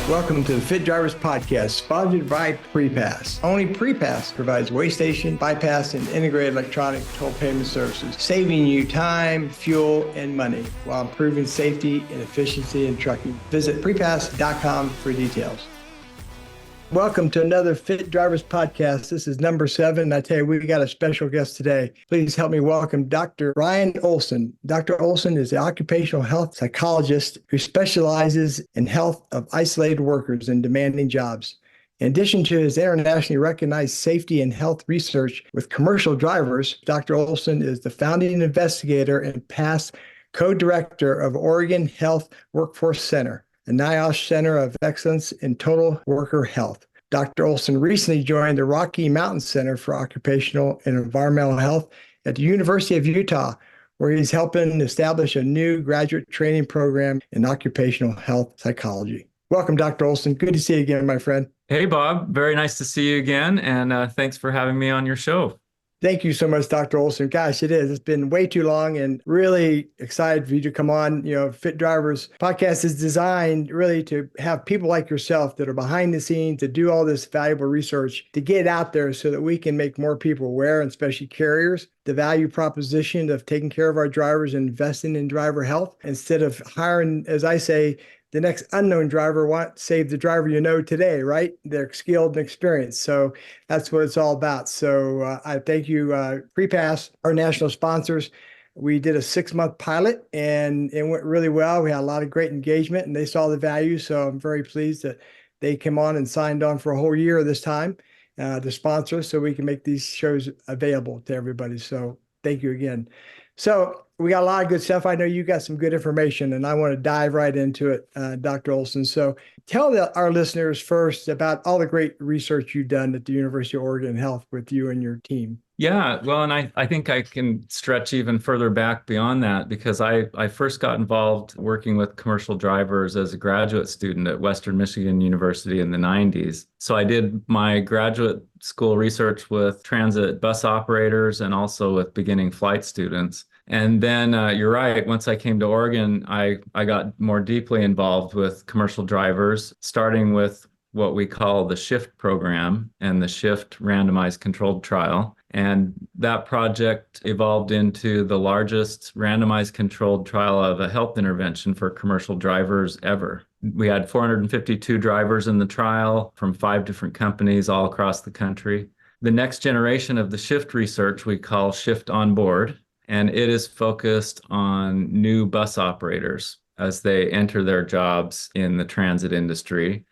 Welcome to the Fit Drivers Podcast, sponsored by PrePass. Only PrePass provides way station, bypass, and integrated electronic toll payment services, saving you time, fuel, and money while improving safety and efficiency in trucking. Visit prepass.com for details. Welcome to another Fit Drivers Podcast. This is number 7. And I tell you, we got a special guest today. Please help me welcome Dr. Ryan Olson. Dr. Olson is an occupational health psychologist who specializes in health of isolated workers in demanding jobs. In addition to his internationally recognized safety and health research with commercial drivers, Dr. Olson is the founding investigator and past co-director of Oregon Health Workforce Center, a NIOSH Center of Excellence in Total Worker Health. Dr. Olson recently joined the Rocky Mountain Center for Occupational and Environmental Health at the University of Utah, where he's helping establish a new graduate training program in occupational health psychology. Welcome, Dr. Olson. Good to see you again, my friend. Hey, Bob. Very nice to see you again, and thanks for having me on your show. Thank you so much, Dr. Olson. Gosh, it is. It's been way too long and really excited for you to come on. Fit Drivers podcast is designed really to have people like yourself that are behind the scenes to do all this valuable research to get out there so that we can make more people aware, and especially carriers, the value proposition of taking care of our drivers and investing in driver health instead of hiring, as I say, the next unknown driver. Save the driver you know today, right? They're skilled and experienced. So that's what it's all about. So I thank you, PrePass, our national sponsors. We did a 6-month pilot and it went really well. We had a lot of great engagement and they saw the value. So I'm very pleased that they came on and signed on for a whole year this time to sponsor us so we can make these shows available to everybody. So thank you again. So we got a lot of good stuff. I know you got some good information, and I want to dive right into it, Dr. Olson. So tell our listeners first about all the great research you've done at the University of Oregon Health with you and your team. Yeah, well, and I think I can stretch even further back beyond that because I first got involved working with commercial drivers as a graduate student at Western Michigan University in the 90s. So I did my graduate school research with transit bus operators and also with beginning flight students. And then you're right, once I came to Oregon, I got more deeply involved with commercial drivers, starting with what we call the SHIFT program and the SHIFT randomized controlled trial. And that project evolved into the largest randomized controlled trial of a health intervention for commercial drivers ever. We had 452 drivers in the trial from 5 different companies all across the country. The next generation of the SHIFT research we call SHIFT On Board, and it is focused on new bus operators as they enter their jobs in the transit industry.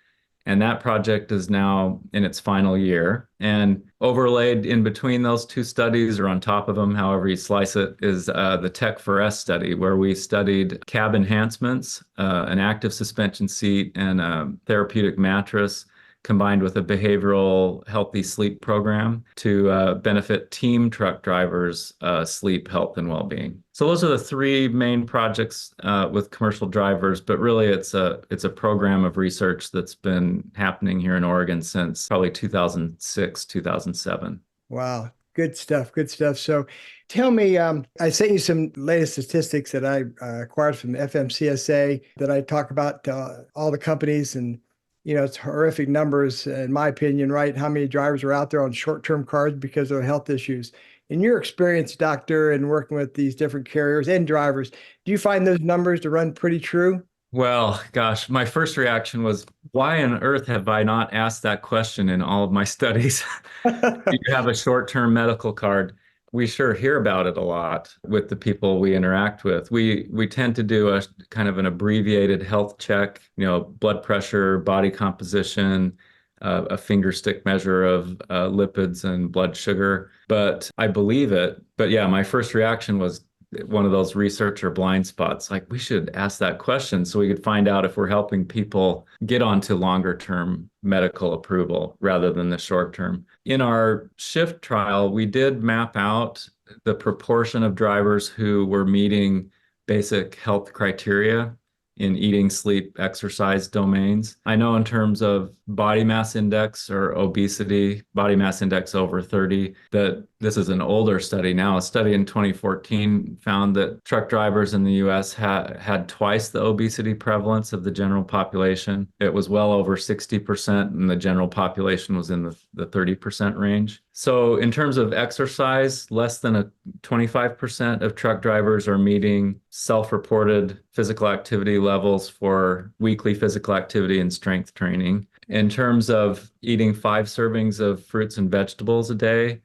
And that project is now in its final year. And overlaid in between those two studies, or on top of them, however you slice it, is the Tech for S study, where we studied cab enhancements, an active suspension seat, and a therapeutic mattress, combined with a behavioral healthy sleep program to benefit team truck drivers' sleep, health, and well-being. So those are the 3 main projects with commercial drivers, but really it's a program of research that's been happening here in Oregon since probably 2006, 2007. Wow. Good stuff. Good stuff. So tell me, I sent you some latest statistics that I acquired from the FMCSA that I talk about all the companies, and it's horrific numbers, in my opinion, right? How many drivers are out there on short-term cards because of health issues? In your experience, doctor, and working with these different carriers and drivers, do you find those numbers to run pretty true? Well, gosh, my first reaction was, why on earth have I not asked that question in all of my studies? Do you have a short-term medical card? We sure hear about it a lot with the people we interact with. We tend to do a kind of an abbreviated health check, blood pressure, body composition, a finger stick measure of lipids and blood sugar. But I believe it. But yeah, my first reaction was one of those researcher blind spots. Like, we should ask that question so we could find out if we're helping people get onto longer term medical approval rather than the short term. In our SHIFT trial, we did map out the proportion of drivers who were meeting basic health criteria in eating, sleep, exercise domains. I know in terms of body mass index or obesity, body mass index over 30, that this is an older study now. A study in 2014 found that truck drivers in the US had twice the obesity prevalence of the general population. It was well over 60%, and the general population was in the 30% range. So in terms of exercise, less than 25% of truck drivers are meeting self-reported physical activity levels for weekly physical activity and strength training. In terms of eating 5 servings of fruits and vegetables a day,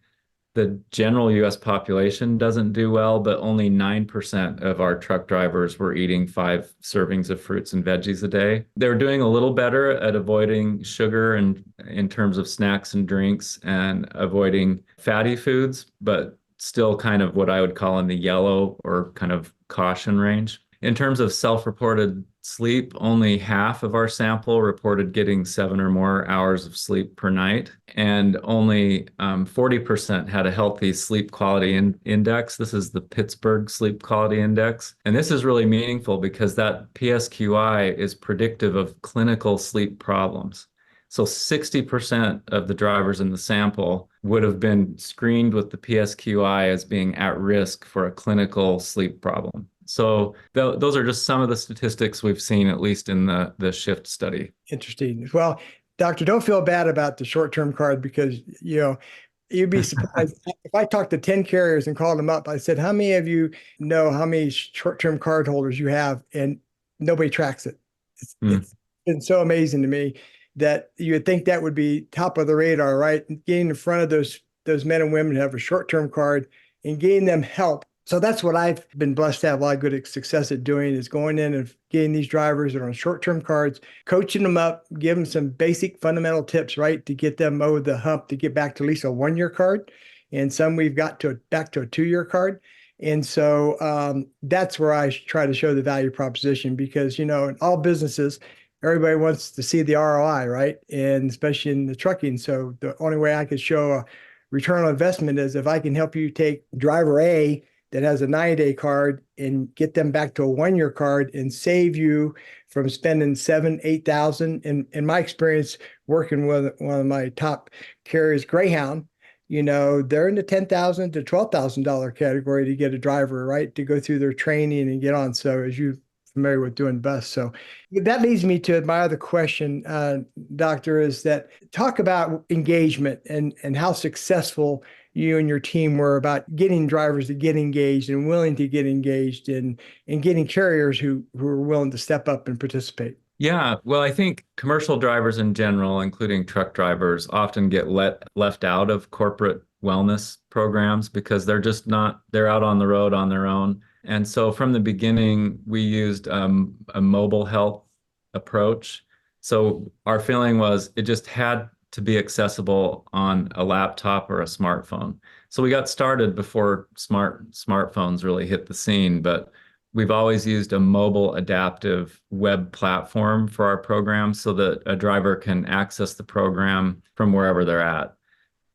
the general US population doesn't do well, but only 9% of our truck drivers were eating 5 servings of fruits and veggies a day. They're doing a little better at avoiding sugar and in terms of snacks and drinks and avoiding fatty foods, but still kind of what I would call in the yellow or kind of caution range. In terms of self-reported sleep, only half of our sample reported getting 7 or more hours of sleep per night, and only 40% had a healthy sleep quality index. This is the Pittsburgh Sleep Quality Index. And this is really meaningful because that PSQI is predictive of clinical sleep problems. So 60% of the drivers in the sample would have been screened with the PSQI as being at risk for a clinical sleep problem. So those are just some of the statistics we've seen, at least in the SHIFT study. Interesting. Well, doctor, don't feel bad about the short-term card because, you'd be surprised. If I talked to 10 carriers and called them up, I said, how many of you know how many short-term card holders you have? And nobody tracks it. It's been so amazing to me that you would think that would be top of the radar, right? Getting in front of those men and women who have a short-term card and getting them help. So that's what I've been blessed to have a lot of good success at doing, is going in and getting these drivers that are on short-term cards, coaching them up, give them some basic fundamental tips, right, to get them over the hump to get back to at least a 1-year card. And some we've got back to a 2-year card. And so that's where I try to show the value proposition because, in all businesses, everybody wants to see the ROI, right? And especially in the trucking. So the only way I could show a return on investment is if I can help you take driver A that has a 90-day card and get them back to a 1-year card and save you from spending $7,000-8,000. In my experience, working with one of my top carriers, Greyhound, they're in the $10,000 to $12,000 category to get a driver, right, to go through their training and get on. So as you familiar with doing bus. So that leads me to my other question, doctor, is that talk about engagement and how successful you and your team were about getting drivers to get engaged and willing to get engaged and getting carriers who are willing to step up and participate. Yeah, well, I think commercial drivers in general, including truck drivers, often get left out of corporate wellness programs because they're out on the road on their own. And so from the beginning, we used a mobile health approach. So our feeling was it just had to be accessible on a laptop or a smartphone. So we got started before smartphones really hit the scene, but we've always used a mobile adaptive web platform for our program so that a driver can access the program from wherever they're at.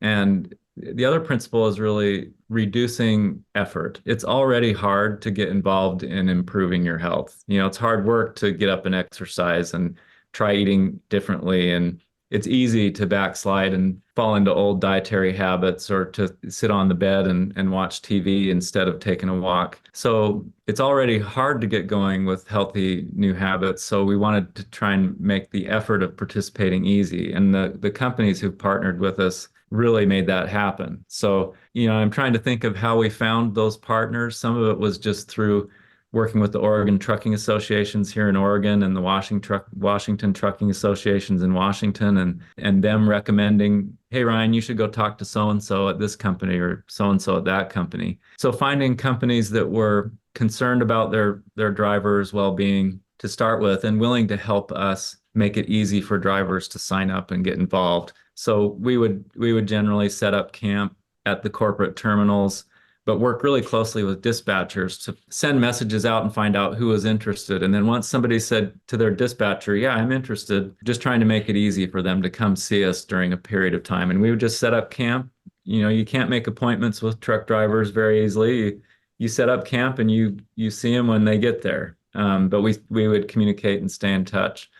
And the other principle is really reducing effort. It's already hard to get involved in improving your health. It's hard work to get up and exercise and try eating differently. And it's easy to backslide and fall into old dietary habits or to sit on the bed and watch TV instead of taking a walk. So it's already hard to get going with healthy new habits. So we wanted to try and make the effort of participating easy. And the companies who've partnered with us really made that happen. So, I'm trying to think of how we found those partners. Some of it was just through working with the Oregon Trucking Associations here in Oregon and the Washington Trucking Associations in Washington, and them recommending, hey, Ryan, you should go talk to so-and-so at this company or so-and-so at that company. So finding companies that were concerned about their drivers' well-being to start with and willing to help us make it easy for drivers to sign up and get involved. So we would generally set up camp at the corporate terminals, but work really closely with dispatchers to send messages out and find out who was interested. And then once somebody said to their dispatcher, yeah, I'm interested, just trying to make it easy for them to come see us during a period of time. And we would just set up camp. You can't make appointments with truck drivers very easily. You set up camp and you see them when they get there. but we would communicate and stay in touch.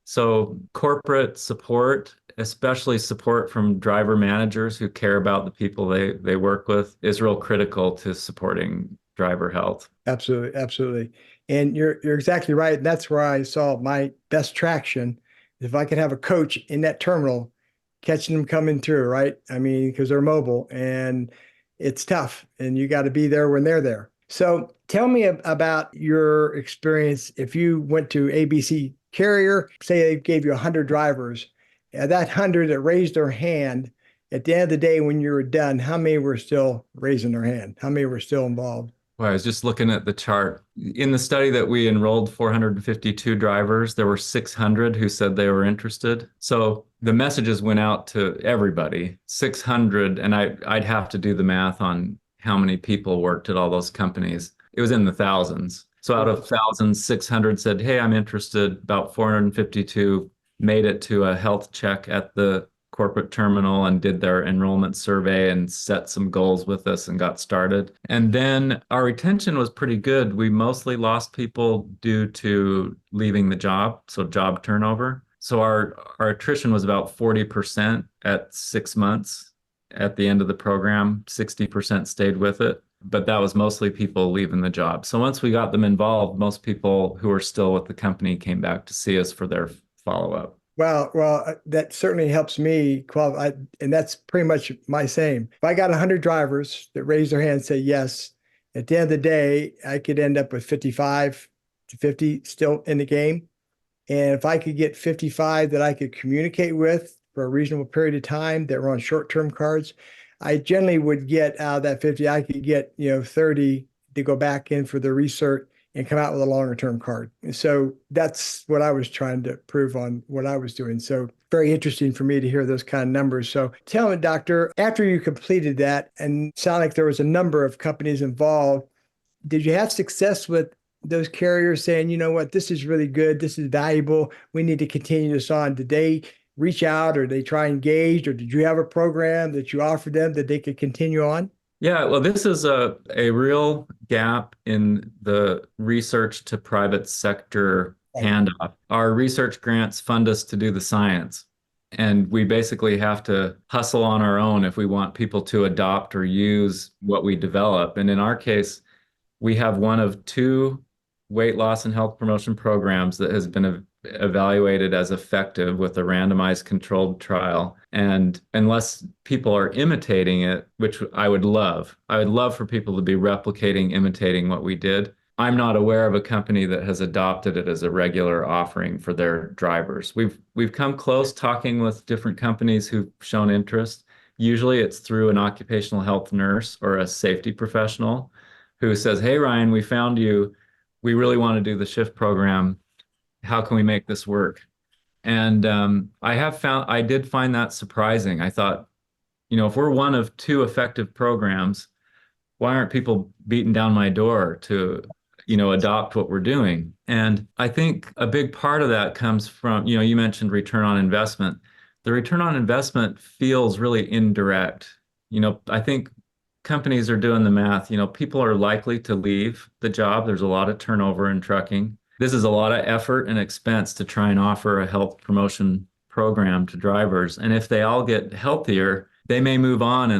So corporate support, especially support from driver managers who care about the people they work with, is real critical to supporting driver health. Absolutely, absolutely. And you're exactly right. And that's where I saw my best traction. If I could have a coach in that terminal catching them coming through, right? I mean, because they're mobile and it's tough and you got to be there when they're there. So tell me about your experience. If you went to ABC carrier, say they gave you 100 drivers, that 100 that raised their hand, at the end of the day, when you were done, how many were still raising their hand? How many were still involved? Well, I was just looking at the chart. In the study that we enrolled 452 drivers, there were 600 who said they were interested. So the messages went out to everybody, 600, and I'd have to do the math on how many people worked at all those companies. It was in the thousands. So out of thousands, 600 said, "Hey, I'm interested." About 452 made it to a health check at the corporate terminal and did their enrollment survey and set some goals with us and got started. And then our retention was pretty good. We mostly lost people due to leaving the job, so job turnover. So our attrition was about 40% at 6 months. At the end of the program, 60% stayed with it. But that was mostly people leaving the job. So once we got them involved, most people who were still with the company came back to see us for their follow-up. Well, that certainly helps me qualify, and that's pretty much my same. If I got 100 drivers that raise their hand and say yes, at the end of the day, I could end up with 55 to 50 still in the game. And if I could get 55 that I could communicate with for a reasonable period of time that were on short-term cards, I generally would get out of that 50, I could get, 30 to go back in for the research and come out with a longer term card. So that's what I was trying to prove on what I was doing. So very interesting for me to hear those kind of numbers. So tell me, doctor, after you completed that and sound like there was a number of companies involved, did you have success with those carriers saying, you know what, this is really good, this is valuable, we need to continue this on? Did they reach out or they try engage, or did you have a program that you offered them that they could continue on? Yeah, well, this is a real gap in the research to private sector handoff. Our research grants fund us to do the science, and we basically have to hustle on our own if we want people to adopt or use what we develop. And in our case, we have one of two weight loss and health promotion programs that has been evaluated as effective with a randomized controlled trial. And unless people are imitating it, which I would love for people to be replicating, imitating what we did. I'm not aware of a company that has adopted it as a regular offering for their drivers. We've come close talking with different companies who've shown interest. Usually it's through an occupational health nurse or a safety professional who says, "Hey, Ryan, we found you. We really want to do the shift program. How can we make this work?" And I did find that surprising. I thought, if we're one of two effective programs, why aren't people beating down my door to, adopt what we're doing? And I think a big part of that comes from, you mentioned return on investment. The return on investment feels really indirect. I think companies are doing the math. People are likely to leave the job. There's a lot of turnover in trucking. This is a lot of effort and expense to try and offer a health promotion program to drivers. And if they all get healthier, they may move on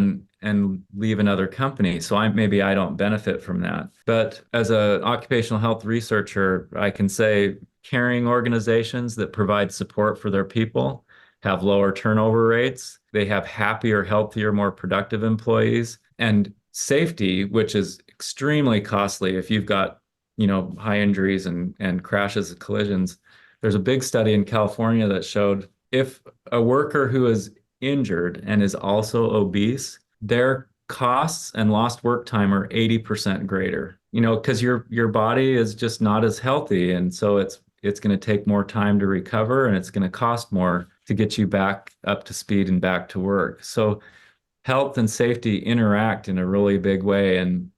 and leave another company. So maybe I don't benefit from that. But as an occupational health researcher, I can say caring organizations that provide support for their people have lower turnover rates. They have happier, healthier, more productive employees. And safety, which is extremely costly if you've got high injuries and crashes and collisions. There's a big study in California that showed if a worker who is injured and is also obese, their costs and lost work time are 80% greater. Because your body is just not as healthy, and so it's going to take more time to recover, and it's going to cost more to get you back up to speed and back to work. So health and safety interact in a really big way, and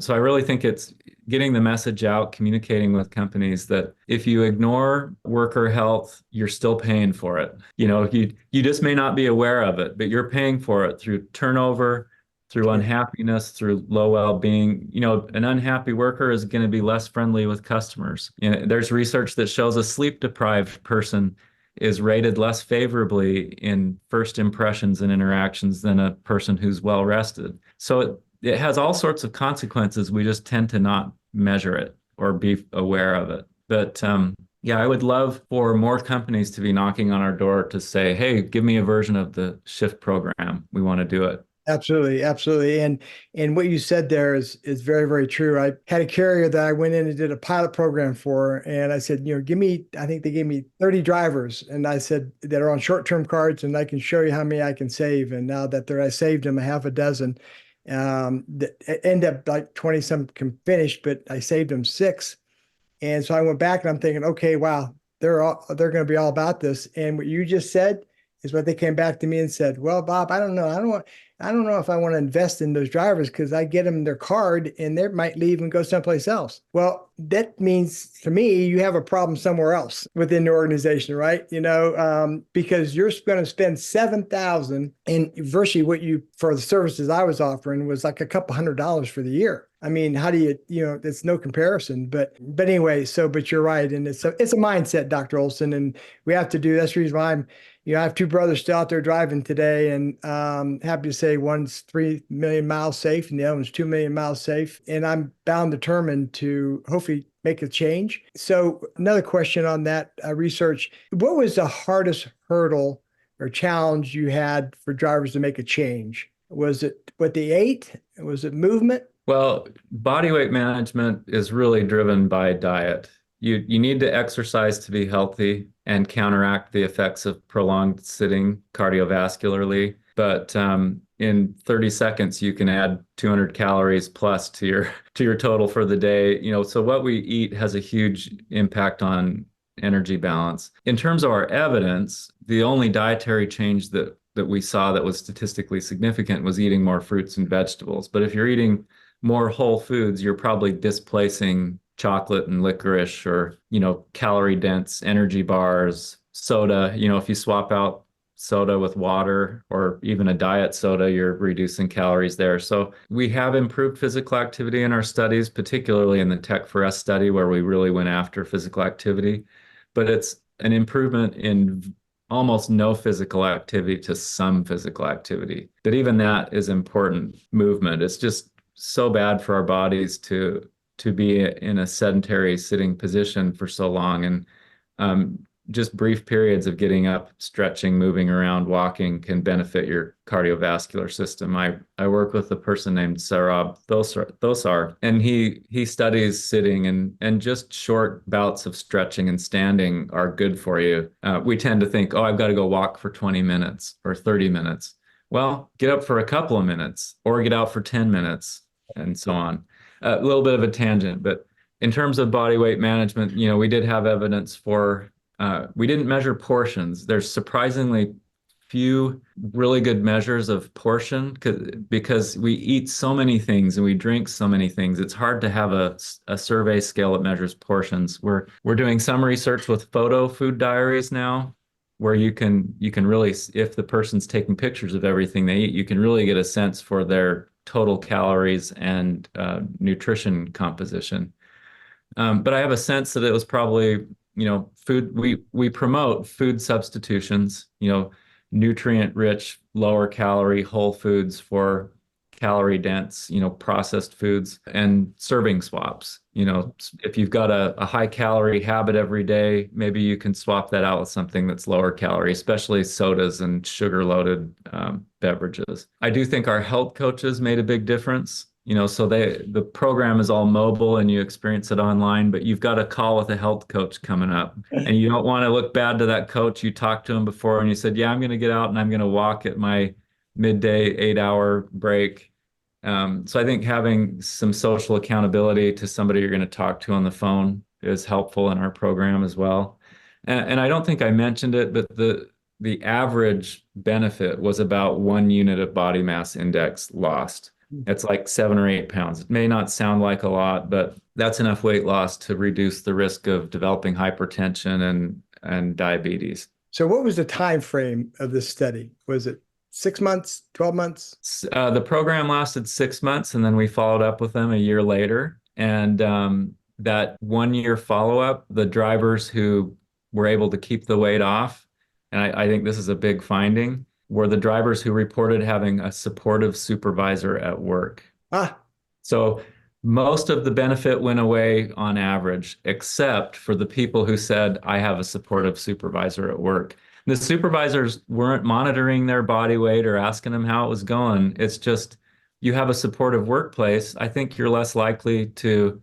so I really think it's getting the message out, communicating with companies that if you ignore worker health, you're still paying for it. You just may not be aware of it, but you're paying for it through turnover, through unhappiness, through low well-being. An unhappy worker is going to be less friendly with customers. There's research that shows a sleep-deprived person is rated less favorably in first impressions and interactions than a person who's well rested. So it has all sorts of consequences. We just tend to not measure it or be aware of it. But yeah, I would love for more companies to be knocking on our door to say, hey, give me a version of the shift program. We want to do it. Absolutely, absolutely. And what you said there is very, very true. I had a carrier that I went in and did a pilot program for, and I said, I think they gave me 30 drivers, and I said that are on short-term cards, and I can show you how many I can save. And now that I saved them a half a dozen, that end up like 20 some can finish, but I saved them six. And so I went back and I'm thinking, okay, wow, they're going to be all about this. And what you just said is what they came back to me and said, well, Bob, I don't know. I don't know if I want to invest in those drivers because I get them their card and they might leave and go someplace else. Well, that means to me, you have a problem somewhere else within the organization, right? Because you're going to spend 7,000 and virtually for the services I was offering was like a couple $100 for the year. I mean, how do it's no comparison, but anyway, but you're right. And it's a mindset, Dr. Olson, and we have to that's the reason why I have two brothers still out there driving today, and happy to say one's 3 million miles safe and the other one's 2 million miles safe. And I'm bound determined to hopefully make a change. So another question on that research, what was the hardest hurdle or challenge you had for drivers to make a change? Was it what they ate? Was it movement? Well, body weight management is really driven by diet. You need to exercise to be healthy and counteract the effects of prolonged sitting cardiovascularly. But in 30 seconds, you can add 200 calories plus to your total for the day. So what we eat has a huge impact on energy balance. In terms of our evidence, the only dietary change that we saw that was statistically significant was eating more fruits and vegetables. But if you're eating more whole foods, you're probably displacing chocolate and licorice or, calorie dense energy bars, soda. If you swap out soda with water or even a diet soda, you're reducing calories there. So we have improved physical activity in our studies, particularly in the Tech for Us study where we really went after physical activity. But it's an improvement in almost no physical activity to some physical activity. But even that is important movement. It's just so bad for our bodies to be in a sedentary sitting position for so long. And just brief periods of getting up, stretching, moving around, walking can benefit your cardiovascular system. I work with a person named Sarab Thosar, and he studies sitting and just short bouts of stretching and standing are good for you. We tend to think, oh, I've got to go walk for 20 minutes or 30 minutes. Well, get up for a couple of minutes or get out for 10 minutes and so on. A little bit of a tangent, but in terms of body weight management, we did have evidence for we didn't measure portions. There's surprisingly few really good measures of portion because we eat so many things and we drink so many things. It's hard to have a survey scale that measures portions. We're doing some research with photo food diaries now, where you can really, if the person's taking pictures of everything they eat, you can really get a sense for their total calories and nutrition composition. But I have a sense that it was probably food. We promote food substitutions, nutrient rich, lower calorie whole foods for calorie dense, processed foods, and serving swaps. If you've got a high calorie habit every day, maybe you can swap that out with something that's lower calorie, especially sodas and sugar loaded beverages. I do think our health coaches made a big difference. So the program is all mobile and you experience it online, but you've got a call with a health coach coming up and you don't want to look bad to that coach. You talked to him before and you said, yeah, I'm going to get out and I'm going to walk at my midday 8-hour break. So I think having some social accountability to somebody you're going to talk to on the phone is helpful in our program as well. And I don't think I mentioned it, but the average benefit was about 1 unit of body mass index lost. It's like 7 or 8 pounds. It may not sound like a lot, but that's enough weight loss to reduce the risk of developing hypertension and diabetes. So what was the time frame of this study? Was it 6 months, 12 months? The program lasted 6 months, and then we followed up with them a year later. And that 1 year follow-up, the drivers who were able to keep the weight off, and I think this is a big finding, were the drivers who reported having a supportive supervisor at work. Ah, So most of the benefit went away on average, except for the people who said, I have a supportive supervisor at work. The supervisors weren't monitoring their body weight or asking them how it was going. It's just you have a supportive workplace. I think you're less likely to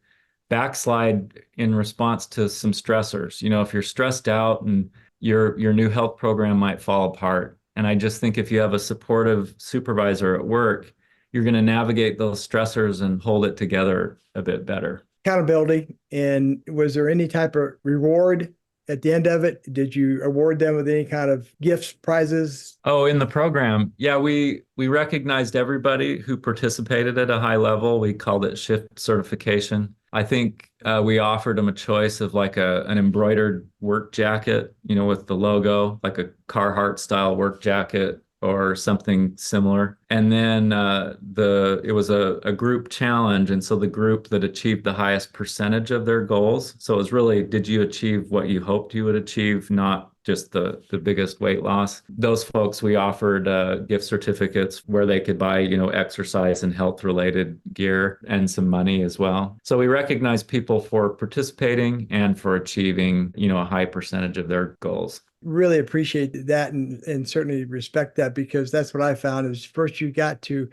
backslide in response to some stressors. If you're stressed out and your new health program might fall apart. And I just think if you have a supportive supervisor at work, you're going to navigate those stressors and hold it together a bit better. accountability. And was there any type of reward at the end of it? Did you award them with any kind of gifts, prizes? Oh, in the program, yeah, we recognized everybody who participated at a high level. We called it shift certification. I think we offered them a choice of like an embroidered work jacket, with the logo, like a Carhartt style work jacket or something similar. And then it was a group challenge. And so the group that achieved the highest percentage of their goals. So it was really, did you achieve what you hoped you would achieve, not just the biggest weight loss? Those folks, we offered gift certificates where they could buy, exercise and health related gear and some money as well. So we recognize people for participating and for achieving, a high percentage of their goals. Really appreciate that and certainly respect that, because that's what I found is first you got to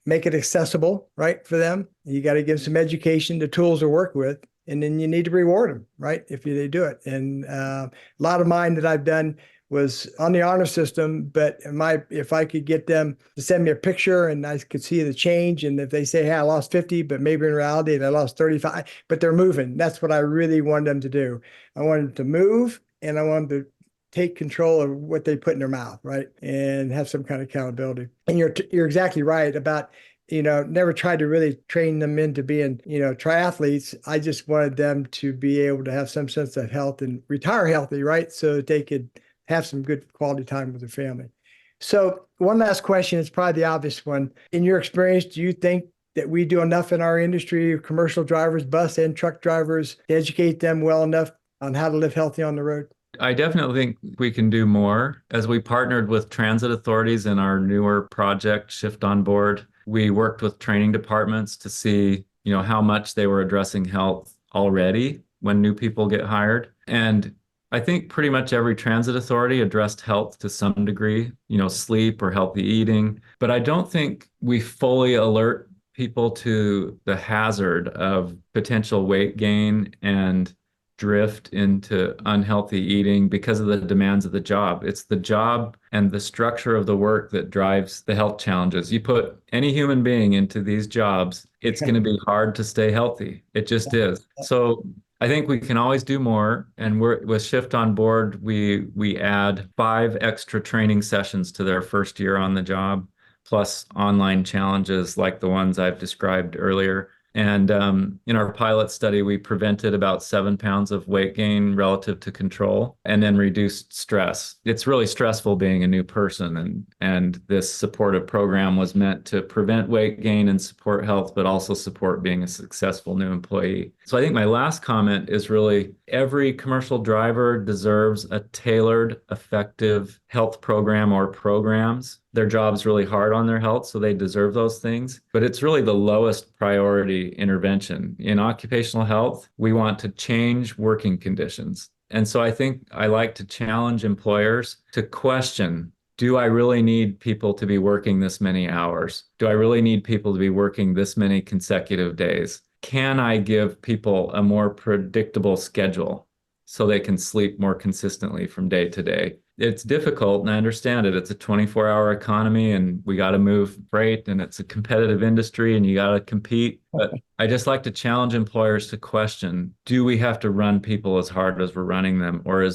make it accessible, right, for them. You got to give some education, the tools to work with, and then you need to reward them, right, if they do it. And a lot of mine that I've done was on the honor system, but if I could get them to send me a picture and I could see the change, and if they say, hey, I lost 50, but maybe in reality they lost 35, but they're moving. That's what I really wanted them to do. I wanted them to move, and I wanted them to take control of what they put in their mouth, right? And have some kind of accountability. And you're exactly right about, never tried to really train them into being, triathletes. I just wanted them to be able to have some sense of health and retire healthy, right? So that they could have some good quality time with their family. So one last question, it's probably the obvious one. In your experience, do you think that we do enough in our industry, commercial drivers, bus and truck drivers, to educate them well enough on how to live healthy on the road? I definitely think we can do more. As we partnered with transit authorities in our newer project, Shift on Board, we worked with training departments to see, how much they were addressing health already when new people get hired. And I think pretty much every transit authority addressed health to some degree, sleep or healthy eating. But I don't think we fully alert people to the hazard of potential weight gain and drift into unhealthy eating because of the demands of the job. It's the job and the structure of the work that drives the health challenges. You put any human being into these jobs, it's going to be hard to stay healthy. It just is. So I think we can always do more. And with Shift on Board, we add 5 extra training sessions to their first year on the job, plus online challenges like the ones I've described earlier. And in our pilot study, we prevented about 7 pounds of weight gain relative to control and then reduced stress. It's really stressful being a new person. And this supportive program was meant to prevent weight gain and support health, but also support being a successful new employee. So I think my last comment is really every commercial driver deserves a tailored, effective health program or programs. Their job's really hard on their health, so they deserve those things. But it's really the lowest priority intervention. In occupational health, we want to change working conditions. And so I think I like to challenge employers to question, do I really need people to be working this many hours? Do I really need people to be working this many consecutive days? Can I give people a more predictable schedule so they can sleep more consistently from day to day? It's difficult, and I understand it. It's a 24-hour economy, and we got to move freight, and it's a competitive industry, and you got to compete. But I just like to challenge employers to question, do we have to run people as hard as we're running them? Or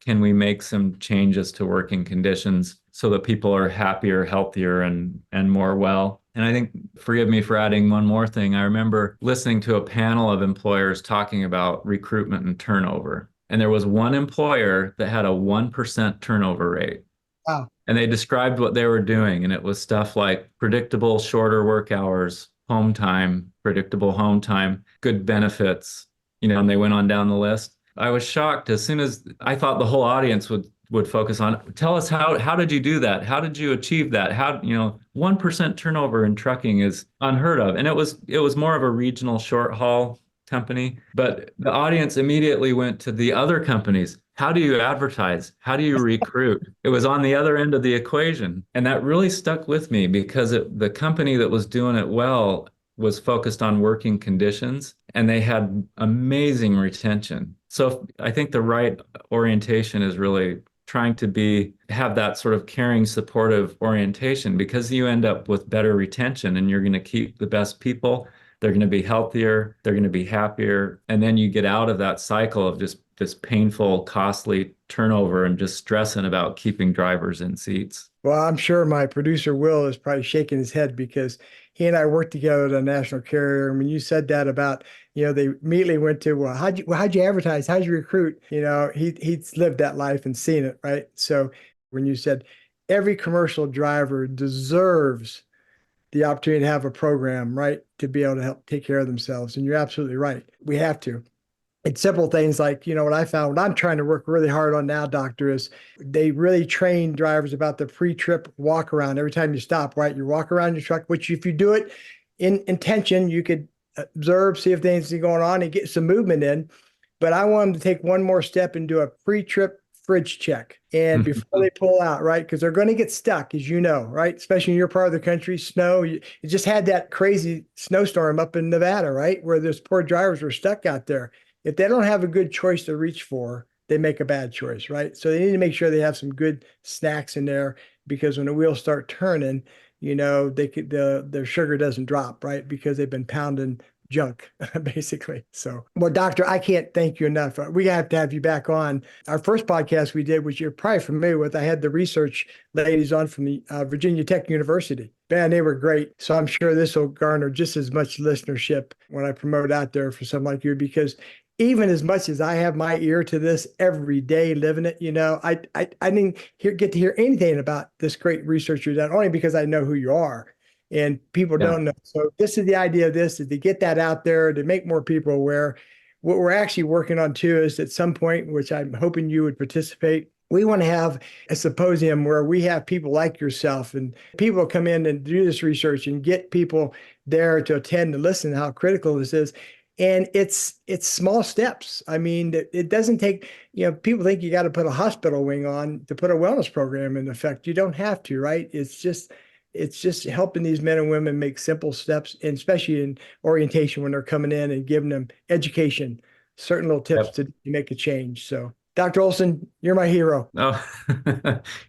can we make some changes to working conditions so that people are happier, healthier, and more well? And I think, forgive me for adding one more thing. I remember listening to a panel of employers talking about recruitment and turnover. And there was one employer that had a 1% turnover rate. Wow. And they described what they were doing. And it was stuff like predictable shorter work hours, predictable home time, good benefits, and they went on down the list. I was shocked as soon as I thought the whole audience would focus on, tell us how did you do that? How did you achieve that? 1% turnover in trucking is unheard of. And it was more of a regional short haul company, but the audience immediately went to the other companies. How do you advertise? How do you recruit? It was on the other end of the equation. And that really stuck with me because the company that was doing it well was focused on working conditions and they had amazing retention. So I think the right orientation is really trying to have that sort of caring, supportive orientation, because you end up with better retention and you're going to keep the best people. They're going to be healthier, they're going to be happier. And then you get out of that cycle of just this painful, costly turnover and just stressing about keeping drivers in seats. Well, I'm sure my producer, Will, is probably shaking his head because he and I worked together at a national carrier. And when you said that about, they immediately went to, well, how'd you advertise? How'd you recruit? He's lived that life and seen it, right? So when you said every commercial driver deserves the opportunity to have a program, right, to be able to help take care of themselves. And you're absolutely right. We have to. It's simple things like, what I found, what I'm trying to work really hard on now, doctor, is they really train drivers about the pre-trip walk around. Every time you stop, right, you walk around your truck, which if you do it in intention, you could observe, see if things are going on and get some movement in. But I want them to take one more step and do a pre-trip fridge check. And before they pull out, right, because they're going to get stuck, as you know, right, especially in your part of the country, snow. You just had that crazy snowstorm up in Nevada, right, where those poor drivers were stuck out there. If they don't have a good choice to reach for, they make a bad choice, right? So they need to make sure they have some good snacks in there, because when the wheels start turning, their sugar doesn't drop, right? Because they've been pounding junk, basically. So, well, doctor, I can't thank you enough. We have to have you back on. Our first podcast we did, which you're probably familiar with, I had the research ladies on from the Virginia Tech University. Man, they were great. So I'm sure this will garner just as much listenership when I promote out there for someone like you, because even as much as I have my ear to this every day, living it, I didn't get to hear anything about this great research you've done, only because I know who you are and people don't know. So this is the idea of this, is to get that out there, to make more people aware. What we're actually working on too is at some point, which I'm hoping you would participate, we want to have a symposium where we have people like yourself and people come in and do this research and get people there to attend and listen to how critical this is. And it's small steps. I mean, it doesn't take, people think you got to put a hospital wing on to put a wellness program in effect. You don't have to, right? It's just helping these men and women make simple steps, and especially in orientation when they're coming in and giving them education, certain little tips to make a change. So, Dr. Olson, you're my hero. Oh,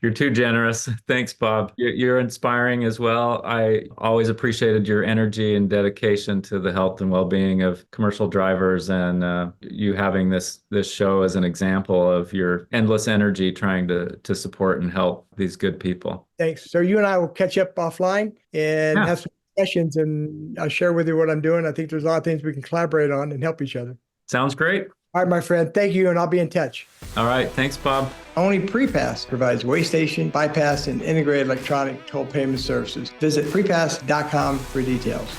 you're too generous. Thanks, Bob. You're inspiring as well. I always appreciated your energy and dedication to the health and well-being of commercial drivers, and you having this show as an example of your endless energy trying to support and help these good people. Thanks. So you and I will catch up offline and have some questions, and I'll share with you what I'm doing. I think there's a lot of things we can collaborate on and help each other. Sounds great. All right, my friend. Thank you, and I'll be in touch. All right. Thanks, Bob. Only Prepass provides weigh station, bypass, and integrated electronic toll payment services. Visit prepass.com for details.